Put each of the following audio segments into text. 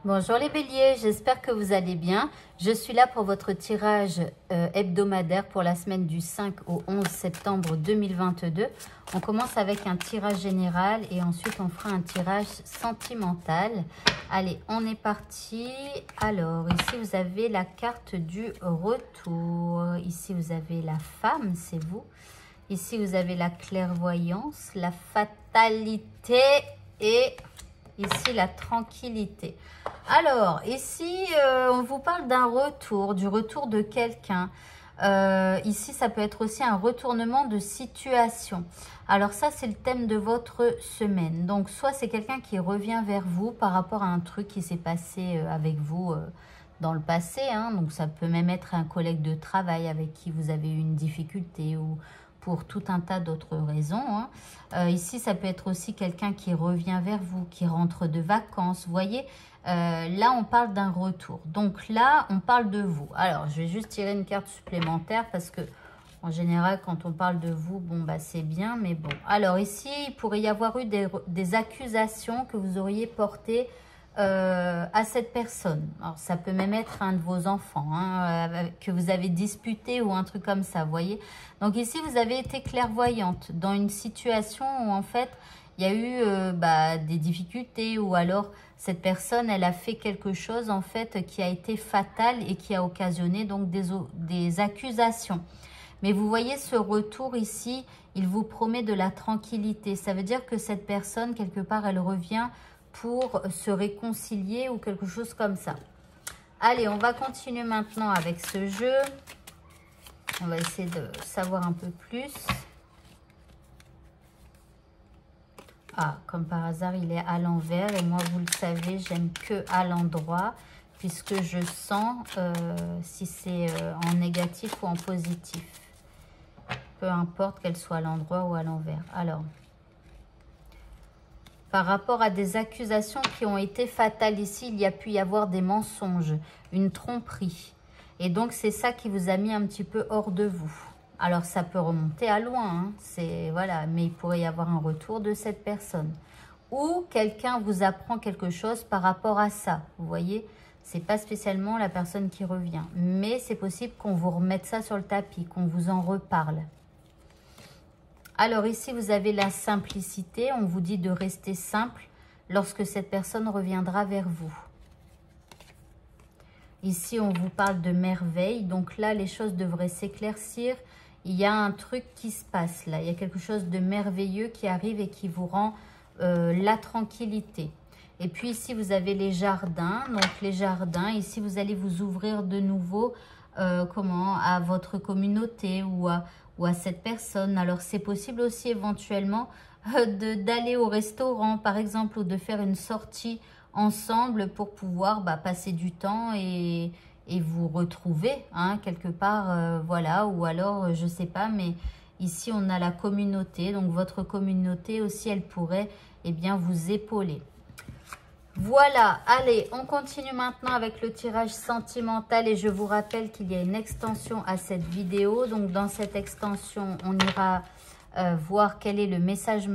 Bonjour les béliers, j'espère que vous allez bien. Je suis là pour votre tirage hebdomadaire pour la semaine du 5 au 11 septembre 2022. On commence avec un tirage général et ensuite on fera un tirage sentimental. Allez, on est parti. Alors, ici vous avez la carte du retour. Ici vous avez la femme, c'est vous. Ici vous avez la clairvoyance, la fatalité et ici la tranquillité. Alors, ici, on vous parle d'un retour, du retour de quelqu'un. Ici, ça peut être aussi un retournement de situation. Alors ça, c'est le thème de votre semaine. Donc, soit c'est quelqu'un qui revient vers vous par rapport à un truc qui s'est passé avec vous dans le passé. Hein. Donc, ça peut même être un collègue de travail avec qui vous avez eu une difficulté ou pour tout un tas d'autres raisons. Hein. Ici, ça peut être aussi quelqu'un qui revient vers vous, qui rentre de vacances. Vous voyez, là, on parle d'un retour. Donc là, on parle de vous. Alors, je vais juste tirer une carte supplémentaire parce que, en général, quand on parle de vous, bon, bah, c'est bien, mais bon. Alors ici, il pourrait y avoir eu des accusations que vous auriez portées à cette personne. Alors, ça peut même être un de vos enfants hein, que vous avez disputé ou un truc comme ça, vous voyez. Donc ici, vous avez été clairvoyante dans une situation où en fait, il y a eu des difficultés ou alors cette personne, elle a fait quelque chose en fait qui a été fatal et qui a occasionné donc des accusations. Mais vous voyez ce retour ici, il vous promet de la tranquillité. Ça veut dire que cette personne, quelque part, elle revient pour se réconcilier ou quelque chose comme ça. Allez, on va continuer maintenant avec ce jeu. On va essayer de savoir un peu plus. Ah, comme par hasard, il est à l'envers. Et moi, vous le savez, j'aime que à l'endroit, puisque je sens si c'est en négatif ou en positif. Peu importe qu'elle soit à l'endroit ou à l'envers. Alors, par rapport à des accusations qui ont été fatales ici, il y a pu y avoir des mensonges, une tromperie. Et donc, c'est ça qui vous a mis un petit peu hors de vous. Alors, ça peut remonter à loin, hein, voilà, mais il pourrait y avoir un retour de cette personne. Ou quelqu'un vous apprend quelque chose par rapport à ça. Vous voyez, c'est pas spécialement la personne qui revient. Mais c'est possible qu'on vous remette ça sur le tapis, qu'on vous en reparle. Alors ici, vous avez la simplicité. On vous dit de rester simple lorsque cette personne reviendra vers vous. Ici, on vous parle de merveille. Donc là, les choses devraient s'éclaircir. Il y a un truc qui se passe là. Il y a quelque chose de merveilleux qui arrive et qui vous rend la tranquillité. Et puis ici, vous avez les jardins. Donc les jardins, ici, vous allez vous ouvrir de nouveau à votre communauté ou à cette personne. Alors, c'est possible aussi éventuellement d'aller au restaurant, par exemple, ou de faire une sortie ensemble pour pouvoir passer du temps et vous retrouver hein, quelque part, voilà, ou alors, je sais pas, mais ici, on a la communauté. Donc, votre communauté aussi, elle pourrait, eh bien, vous épauler. Voilà, allez, on continue maintenant avec le tirage sentimental et je vous rappelle qu'il y a une extension à cette vidéo. Donc, dans cette extension, on ira voir quel est le message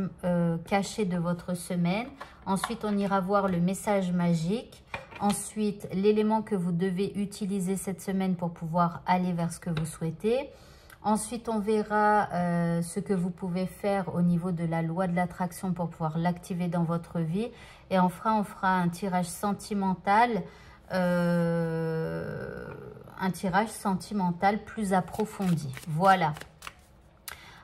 caché de votre semaine. Ensuite, on ira voir le message magique. Ensuite, l'élément que vous devez utiliser cette semaine pour pouvoir aller vers ce que vous souhaitez. Ensuite, on verra ce que vous pouvez faire au niveau de la loi de l'attraction pour pouvoir l'activer dans votre vie. Et enfin, on fera un tirage sentimental, plus approfondi. Voilà.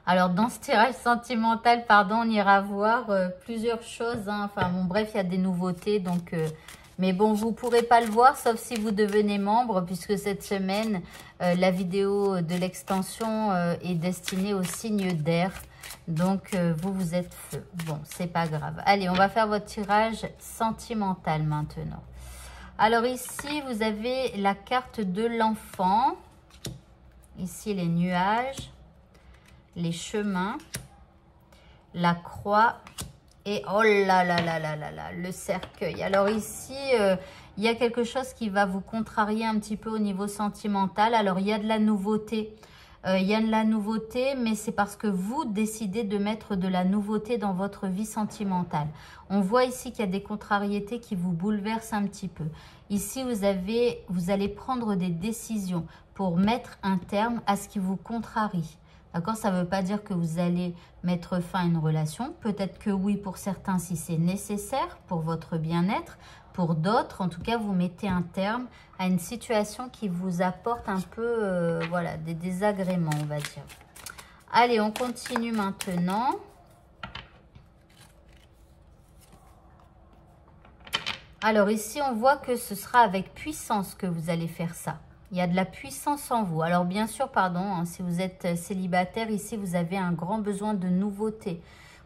Alors, dans ce tirage sentimental, pardon, on ira voir plusieurs choses. Hein. Enfin, bon, bref, il y a des nouveautés. Donc, mais bon, vous ne pourrez pas le voir, sauf si vous devenez membre, puisque cette semaine, la vidéo de l'extension est destinée au signe d'air. Donc, vous êtes feu. Bon, c'est pas grave. Allez, on va faire votre tirage sentimental maintenant. Alors ici, vous avez la carte de l'enfant. Ici, les nuages, les chemins, la croix et oh là là là là là là, le cercueil. Alors ici, il y a quelque chose qui va vous contrarier un petit peu au niveau sentimental. Alors, il y a de la nouveauté. Il y a de la nouveauté, mais c'est parce que vous décidez de mettre de la nouveauté dans votre vie sentimentale. On voit ici qu'il y a des contrariétés qui vous bouleversent un petit peu. Ici, vous allez prendre des décisions pour mettre un terme à ce qui vous contrarie. D'accord? Ça ne veut pas dire que vous allez mettre fin à une relation. Peut-être que oui pour certains si c'est nécessaire pour votre bien-être. Pour d'autres, en tout cas, vous mettez un terme à une situation qui vous apporte un peu voilà, des désagréments, on va dire. Allez, on continue maintenant. Alors ici, on voit que ce sera avec puissance que vous allez faire ça. Il y a de la puissance en vous. Alors bien sûr, pardon, hein, si vous êtes célibataire, ici, vous avez un grand besoin de nouveauté.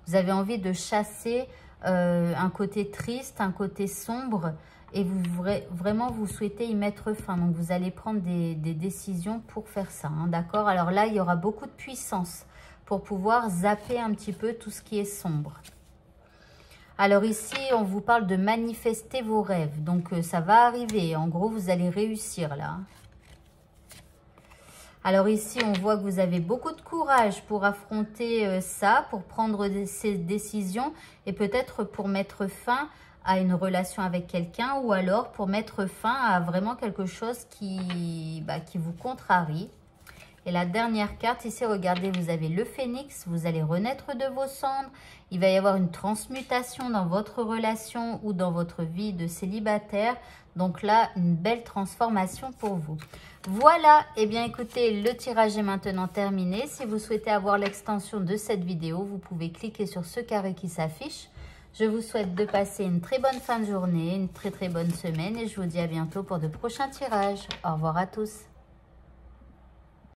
Vous avez envie de chasser un côté triste, un côté sombre. Et vraiment, vous souhaitez y mettre fin. Donc, vous allez prendre des décisions pour faire ça. Hein, d'accord? Alors là, il y aura beaucoup de puissance pour pouvoir zapper un petit peu tout ce qui est sombre. Alors ici, on vous parle de manifester vos rêves. Donc, ça va arriver. En gros, vous allez réussir là. Alors ici, on voit que vous avez beaucoup de courage pour affronter ça, pour prendre ces décisions et peut-être pour mettre fin à une relation avec quelqu'un ou alors pour mettre fin à vraiment quelque chose qui vous contrarie. Et la dernière carte ici, regardez, vous avez le phénix, vous allez renaître de vos cendres. Il va y avoir une transmutation dans votre relation ou dans votre vie de célibataire. Donc là, une belle transformation pour vous. Voilà, et bien écoutez, le tirage est maintenant terminé. Si vous souhaitez avoir l'extension de cette vidéo, vous pouvez cliquer sur ce carré qui s'affiche. Je vous souhaite de passer une très bonne fin de journée, une très bonne semaine et je vous dis à bientôt pour de prochains tirages. Au revoir à tous.